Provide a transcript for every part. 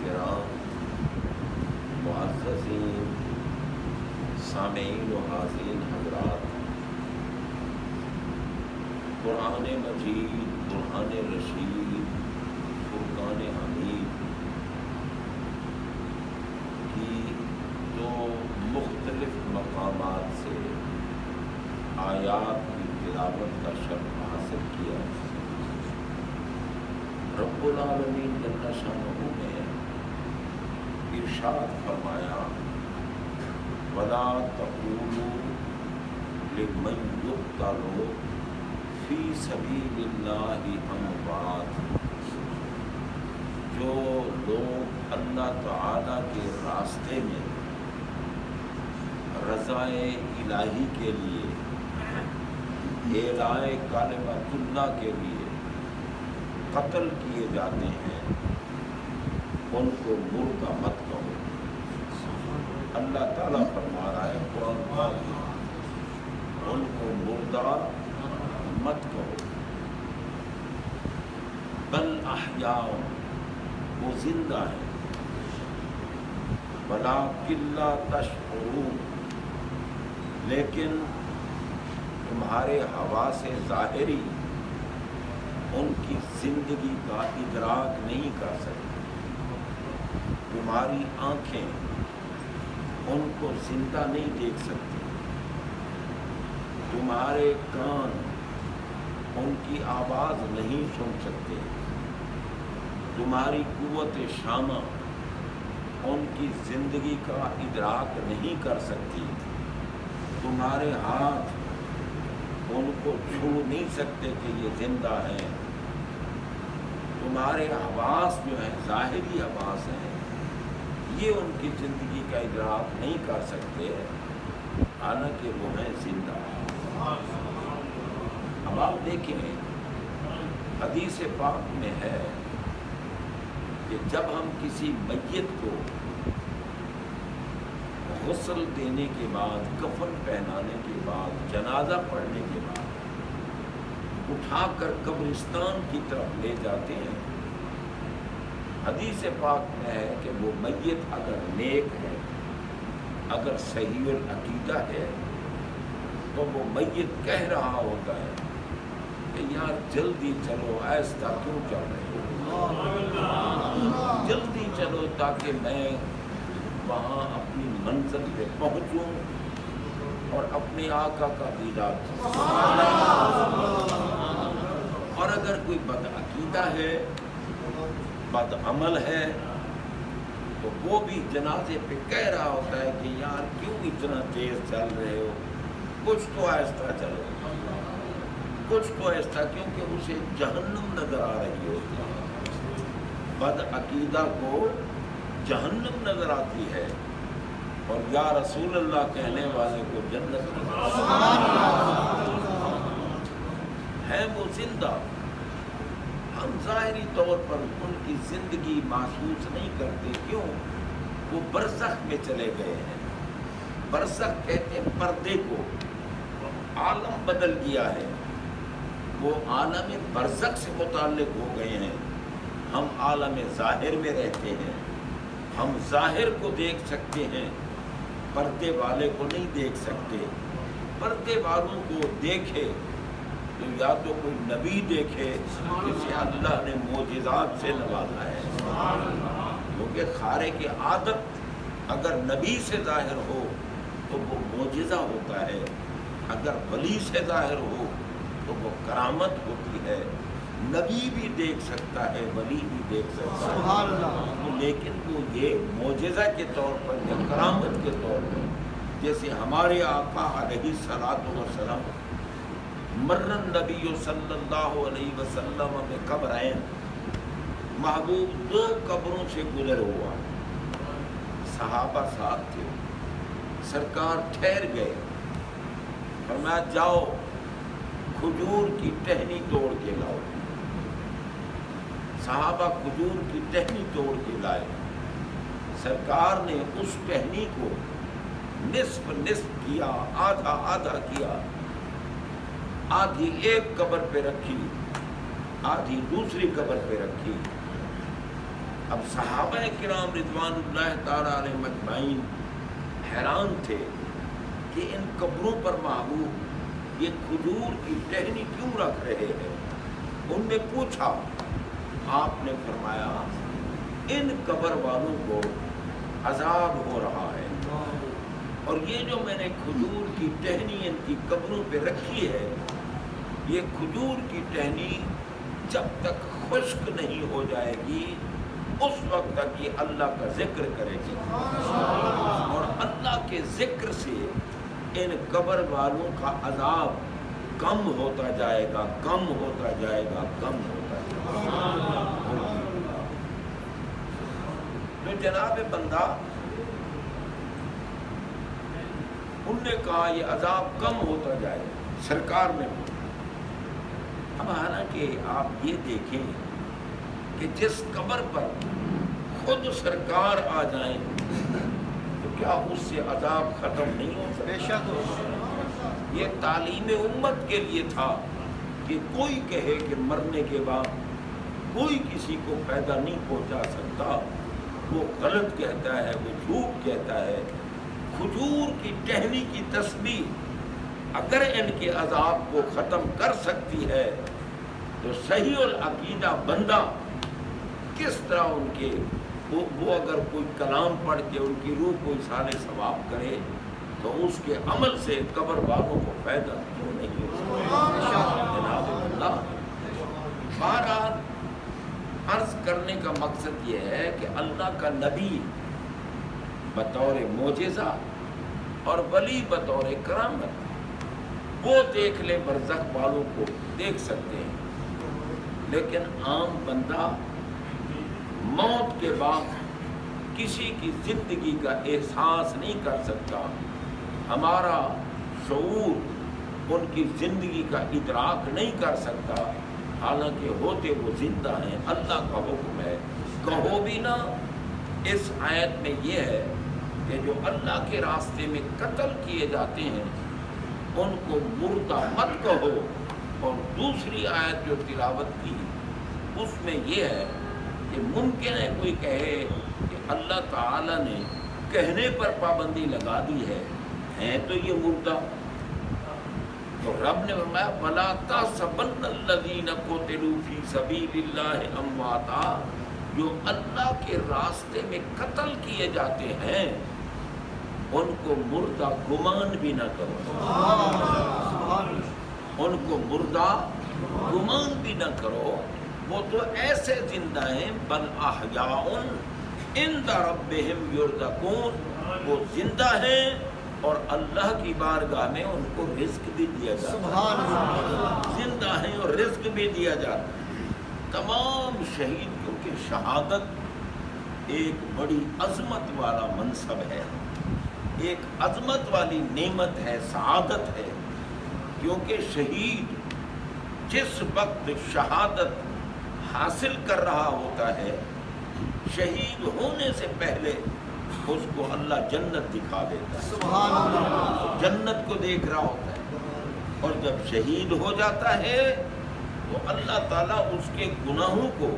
کرام، معززین سامعین و حاضرین حضرات، قرآن مجید، برہان رشید، فرقان حمید کی دو مختلف مقامات سے آیات کی تلاوت کا شرف حاصل کیا۔ رب العالمین جل شانہ نے ارشاد فرمایا، وَلَا تَقُولُوا لِمَنْ يُقْتَلُ فِي سَبِيلِ اللَّهِ أَمْوَاتٌ، جو لوگ اللہ تعالیٰ کے راستے میں رضائے الہی کے لیے، اعلاء کلمۃ اللہ کے لیے قتل کیے جاتے ہیں، ان کو مردہ مت کہو۔ اللہ تعالیٰ فرما رہا ہے قرآن پاک میں، ان کو مردہ مت کہو، بل احیاء، وہ زندہ ہیں، ولکن لا تشعرون، لیکن تمہارے حواس ظاہری ان کی زندگی کا ادراک نہیں کر سکتی، تمہاری آنکھیں ان کو زندہ نہیں دیکھ سکتی، تمہارے کان ان کی آواز نہیں سن سکتے، تمہاری قوت شامہ ان کی زندگی کا ادراک نہیں کر سکتی، تمہارے ہاتھ ان کو چھو نہیں سکتے کہ یہ زندہ ہیں، تمہارے حواس جو ہیں، ظاہری حواس ہیں، یہ ان کی زندگی کا ادراک نہیں کر سکتے، حالانکہ وہ ہیں زندہ۔ اب آپ دیکھیں، حدیث پاک میں ہے کہ جب ہم کسی میت کو غسل دینے کے بعد، کفن پہنانے کے بعد، جنازہ پڑھنے کے بعد اٹھا کر قبرستان کی طرف لے جاتے ہیں، حدیث پاک میں ہے کہ وہ میت اگر نیک ہے، اگر صحیح العقیدہ ہے، تو وہ میت کہہ رہا ہوتا ہے کہ یار جلدی چلو، ایسا کیوں چل رہے ہو، جلدی چلو تاکہ میں وہاں اپنی منزل پہ پہنچوں اور اپنے آقا کا دیدار کروں۔ اور اگر کوئی بدعقیدہ ہے، بد عمل ہے، تو وہ بھی جنازے پہ کہہ رہا ہوتا ہے کہ یار کیوں اتنا تیز چل رہے ہو، کچھ تو آہستہ چلو، کچھ تو آہستہ، کیونکہ اسے جہنم نظر آ رہی ہوتی ہے، بدعقیدہ کو جہنم نظر آتی ہے، اور یا رسول اللہ کہنے والے کو جنت نظر آتی ہے، وہ زندہ۔ ہم ظاہری طور پر ان کی زندگی محسوس نہیں کرتے، کیوں؟ وہ برزخ میں چلے گئے ہیں۔ برزخ کہتے ہیں پردے کو، عالم بدل گیا ہے، وہ عالم برزخ سے متعلق ہو گئے ہیں، ہم عالم ظاہر میں رہتے ہیں، ہم ظاہر کو دیکھ سکتے ہیں، پردے والے کو نہیں دیکھ سکتے۔ پردے والوں کو دیکھے تو یا تو کوئی نبی دیکھے جسے اللہ نے معجزات سے نوازا ہے، کیونکہ خارق عادت اگر نبی سے ظاہر ہو تو وہ معجزہ ہوتا ہے، اگر ولی سے ظاہر ہو تو وہ کرامت ہوتی ہے۔ نبی بھی دیکھ سکتا ہے، ولی بھی دیکھ سکتا ہے، لیکن وہ یہ معجزہ کے طور پر یا کرامت کے طور پر، جیسے ہمارے آقا علیہ الصلوۃ والسلام مر النبی صلی اللہ علیہ وسلم بقبرین، محبوب دو قبروں سے گزر ہوا، صحابہ ساتھ تھے، سرکار ٹھہر گئے، فرمایا جاؤ کھجور کی ٹہنی توڑ کے لاؤ۔ صحابہ کھجور کی ٹہنی توڑ کے لائے، سرکار نے اس ٹہنی کو نصف نصف کیا، آدھا آدھا کیا، آدھی ایک قبر پہ رکھی، آدھی دوسری قبر پہ رکھی، اب صحابہ کرام رضوانُاللہ تعالیٰ علیہم اجمعین حیران تھے کہ ان قبروں پر محبوب یہ کھجور کی ٹہنی کیوں رکھ رہے ہیں. ان نے پوچھا، آپ نے فرمایا ان قبر والوں کو عذاب ہو رہا ہے، اور یہ جو میں نے کھجور کی ٹہنی ان کی قبروں پہ رکھی ہے، یہ کھجور کی ٹہنی جب تک خشک نہیں ہو جائے گی اس وقت تک یہ اللہ کا ذکر کرے گی، اور اللہ کے ذکر سے ان قبر والوں کا عذاب کم ہوتا جائے گا، کم ہوتا جائے گا، کم ہوتا جائے گا. تو جناب بندہ ان نے کہا یہ عذاب کم ہوتا جائے گا. سرکار نے اب حالانکہ آپ یہ دیکھیں کہ جس قبر پر خود سرکار آ جائیں تو کیا اس سے عذاب ختم نہیں ہو سکتا؟ بے شک. یہ تعلیم امت کے لیے تھا کہ کوئی کہے کہ مرنے کے بعد کوئی کسی کو فائدہ نہیں پہنچا سکتا، وہ غلط کہتا ہے، وہ جھوٹ کہتا ہے. کھجور کی ٹہنی کی تسبیح اگر ان کے عذاب کو ختم کر سکتی ہے تو صحیح العقیدہ بندہ کس طرح ان کے وہ اگر کوئی کلام پڑھ کے ان کی روح کو اصال ثواب کرے تو اس کے عمل سے قبر والوں کو فائدہ کیوں نہیں ہو سکتا؟ جناب اللہ، بہرحال عرض کرنے کا مقصد یہ ہے کہ اللہ کا نبی بطور معجزہ اور ولی بطور کرامت وہ دیکھ لے برزخ والوں کو دیکھ سکتے ہیں، لیکن عام بندہ موت کے بعد کسی کی زندگی کا احساس نہیں کر سکتا. ہمارا شعور ان کی زندگی کا ادراک نہیں کر سکتا، حالانکہ ہوتے وہ زندہ ہیں. اللہ کا حکم ہے، کہو بھی نہ. اس آیت میں یہ ہے کہ جو اللہ کے راستے میں قتل کیے جاتے ہیں ان کو مردہ مت کہو. اور دوسری آیت جو تلاوت کی اس میں یہ ہے کہ ممکن ہے کوئی کہے کہ اللہ تعالیٰ نے کہنے پر پابندی لگا دی ہے تو یہ مردہ. تو رب نے فرمایا وَلَا تَحْسَبَنَّ الَّذِينَ قُتِلُوا فِي سَبِيلِ اللَّهِ أَمْوَاتًا، جو اللہ کے راستے میں قتل کیے جاتے ہیں ان کو مردہ گمان بھی نہ کرو. ان کو مردہ گمان بھی نہ کرو، وہ تو ایسے زندہ ہیں. بل احیاء عند ربہم یرزقون، وہ زندہ ہیں اور اللہ کی بارگاہ میں ان کو رزق بھی دیا جاتا ہے. زندہ ہیں اور رزق بھی دیا جاتا ہے. تمام شہید، کیونکہ شہادت ایک بڑی عظمت والا منصب ہے، ایک عظمت والی نعمت ہے، سعادت ہے. کیونکہ شہید جس وقت شہادت حاصل کر رہا ہوتا ہے، شہید ہونے سے پہلے اس کو اللہ جنت دکھا دیتا ہے. سبحان اللہ. جنت کو دیکھ رہا ہوتا ہے، اور جب شہید ہو جاتا ہے تو اللہ تعالیٰ اس کے گناہوں کو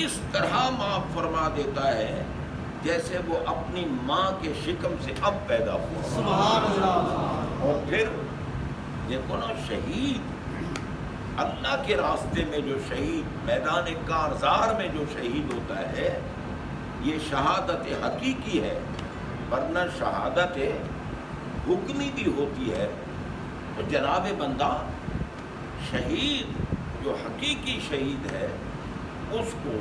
اس طرح معاف فرما دیتا ہے جیسے وہ اپنی ماں کے شکم سے اب پیدا ہوا. سبحان اللہ. اور پھر دیکھو نا، شہید اللہ کے راستے میں جو شہید میدان کارزار میں جو شہید ہوتا ہے یہ شہادت حقیقی ہے، ورنہ شہادت حکمی بھی ہوتی ہے. تو جناب بندہ، شہید جو حقیقی شہید ہے اس کو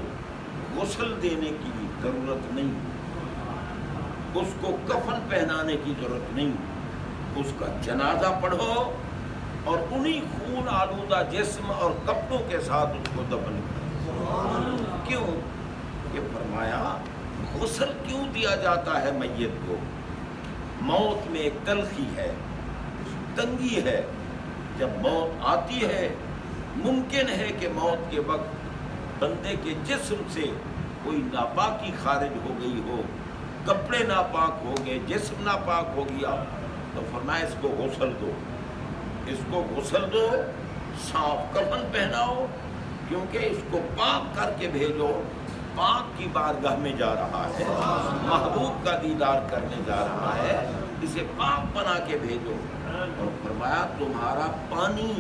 غسل دینے کی ضرورت نہیں، اس کو کفن پہنانے کی ضرورت نہیں. اس کا جنازہ پڑھو اور انہی خون آلودہ جسم اور کپڑوں کے ساتھ اس کو دفن کرو. کیوں؟ کہ فرمایا غسل کیوں دیا جاتا ہے میت کو؟ موت میں ایک تلخی ہے، تنگی ہے. جب موت آتی ہے ممکن ہے کہ موت کے وقت بندے کے جسم سے کوئی ناپاکی خارج ہو گئی ہو، کپڑے ناپاک ہو گئے، جسم ناپاک ہو گیا، تو فرمایا اس کو غسل دو، اس کو غسل دو، صاف کفن پہناؤ، کیونکہ اس کو پاک کر کے بھیجو پاک کی بارگاہ میں جا رہا ہے، محبوب کا دیدار کرنے جا رہا ہے، اسے پاک بنا کے بھیجو۔ اور فرمایا تمہارا پانی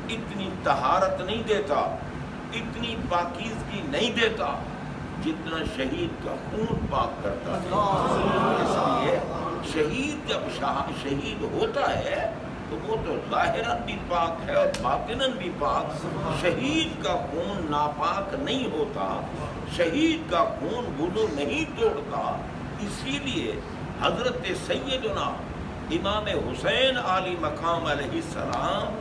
اتنی طہارت نہیں دیتا، اتنی پاکیزگی نہیں دیتا جتنا شہید کا خون پاک کرتا ہے۔ اس لیے شہید جب شہید ہوتا ہے تو وہ تو ظاہراً بھی پاک ہے اور باطناً بھی پاک۔ شہید کا خون ناپاک نہیں ہوتا، شہید کا خون وضو نہیں توڑتا۔ اسی لیے حضرت سیدنا امام حسین علی مقام علیہ السلام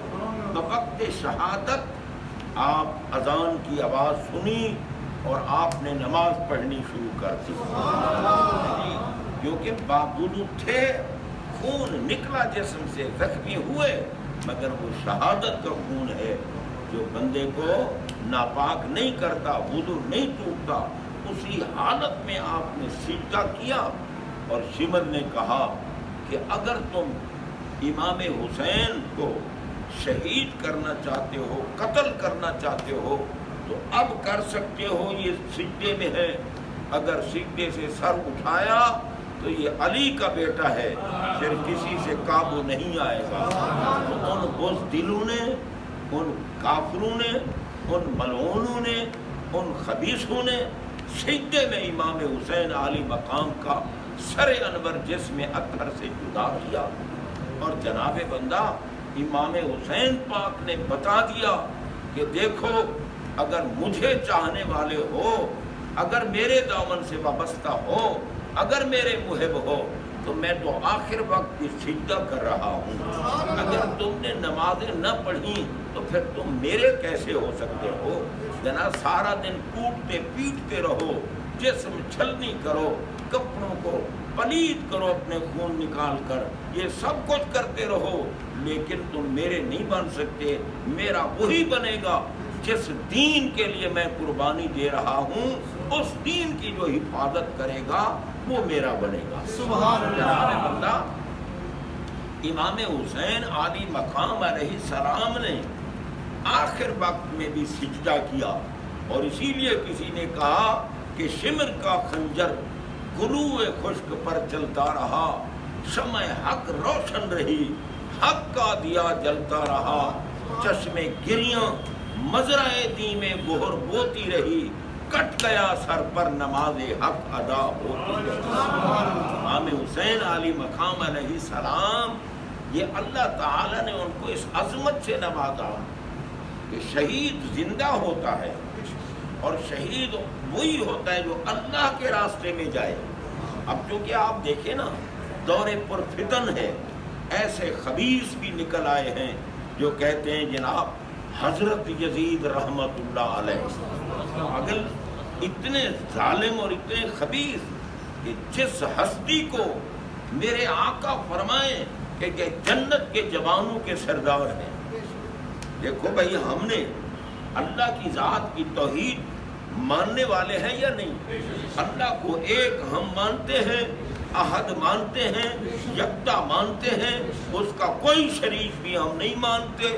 بوقت شہادت آپ اذان کی آواز سنی اور آپ نے نماز پڑھنی شروع کر دی، کیونکہ باوضو تھے، خون نکلا جسم سے، زخمی ہوئے، مگر وہ شہادت کا خون ہے جو بندے کو ناپاک نہیں کرتا، وضو نہیں ٹوٹتا۔ اسی حالت میں آپ نے سجدہ کیا اور شمر نے کہا کہ اگر تم امام حسین کو شہید کرنا چاہتے ہو، قتل کرنا چاہتے ہو تو اب کر سکتے ہو، یہ سجدے میں ہے۔ اگر سجدے سے سر اٹھایا تو یہ علی کا بیٹا ہے، پھر کسی سے قابو نہیں آئے گا۔ تو ان بزدلوں نے، ان کافروں نے، ان ملعونوں نے، ان خبیثوں نے سجدے میں امام حسین علی مقام کا سر انور جسم اطہر سے جدا کیا، اور جناب بندہ امام حسین پاک نے بتا دیا کہ دیکھو اگر مجھے چاہنے والے ہو، اگر میرے دامن سے وابستہ ہو، اگر میرے محب ہو تو میں تو آخر وقت بھی سجدہ کر رہا ہوں۔ اگر تم نے نمازیں نہ پڑھی تو پھر تم میرے کیسے ہو سکتے ہو؟ جناب سارا دن کوٹتے پیٹتے رہو، جسم چھلنی کرو، کپڑوں کو پلید کرو اپنے خون نکال کر، یہ سب کچھ کرتے رہو، لیکن تم میرے نہیں بن سکتے۔ میرا وہی بنے گا جس دین کے لیے میں قربانی دے رہا ہوں، اس دین کی جو حفاظت کرے گا وہ میرا بنے گا۔ سبحان اللہ۔ بندہ امام حسین علی مقام علیہ السلام نے آخر وقت میں بھی سجدہ کیا، اور اسی لیے کسی نے کہا کہ شمر کا خنجر گلوئے خشک پر چلتا رہا، شمع حق روشن رہی، حق کا دیا جلتا رہا، چشمے گریاں مزرعے دی میں گہر بوتی رہی، کٹ گیا سر پر نماز حق ادا ہوتی رہی۔ امام حسین علی مقام علیہ السلام، یہ اللہ تعالیٰ نے ان کو اس عظمت سے نوازا کہ شہید زندہ ہوتا ہے، اور شہید وہی ہوتا ہے جو اللہ کے راستے میں جائے۔ اب چونکہ آپ دیکھیں نا دور پر فتن ہے، ایسے خبیث بھی نکل آئے ہیں جو کہتے ہیں جناب حضرت یزید رحمت اللہ علیہ، اگر اتنے ظالم اور اتنے خبیث کہ جس ہستی کو میرے آقا فرمائیں کہ جنت کے جوانوں کے سردار ہیں۔ دیکھو بھائی، ہم نے اللہ کی ذات کی توحید ماننے والے ہیں یا نہیں؟ اللہ کو ایک ہم مانتے ہیں، احد مانتے ہیں، یکتا مانتے ہیں، اس کا کوئی شریک بھی ہم نہیں مانتے۔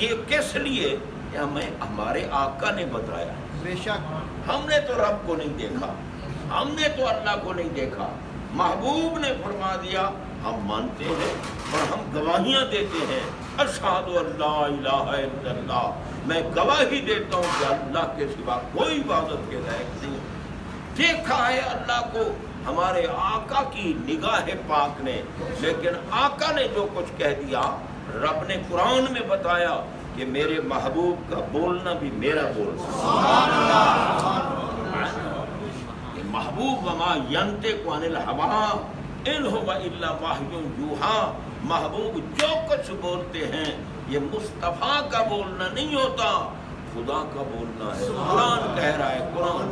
یہ کس لیے؟ کہ ہمیں ہمارے آقا نے بتایا۔ بے شک ہم نے تو رب کو نہیں دیکھا، ہم نے تو اللہ کو نہیں دیکھا، محبوب نے فرما دیا ہم مانتے ہیں اور ہم گواہیاں دیتے ہیں، اشہد ان لا الہ الا اللہ، میں گواہی دیتا ہوں کہ اللہ کے سوا کوئی عبادت کے لائق نہیں۔ دیکھا ہے اللہ کو ہمارے آقا کی نگاہ پاک نے، لیکن آقا نے جو کچھ کہہ دیا، رب نے قرآن میں بتایا کہ میرے محبوب کا بولنا بھی میرا بولنا۔ محبوب وما ینطق عن الہوی ان ہوا الا وحی یوحی، محبوب جو کچھ بولتے ہیں یہ مصطفیٰ کا بولنا نہیں ہوتا، خدا کا بولنا ہے۔ قرآن کہہ رہا ہے، قرآن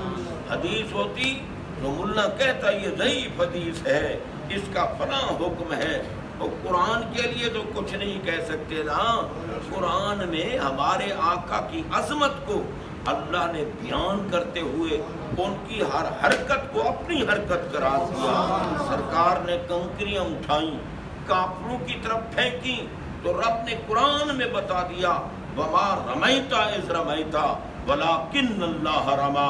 حدیث ہوتی تو ملا کہتا یہ ضعیف حدیث ہے، اس کا فلاں حکم ہے، اور قرآن کے لیے تو کچھ نہیں کہہ سکتے نا۔ قرآن میں ہمارے آقا کی عظمت کو اللہ نے بیان کرتے ہوئے ان کی ہر حرکت کو اپنی حرکت قرار دیا۔ سرکار نے کنکریاں اٹھائیں، کافروں کی طرف پھینکی، تو رب نے قرآن میں بتا دیا وما رمیتا اذ رمیتا ولکن اللہ رما،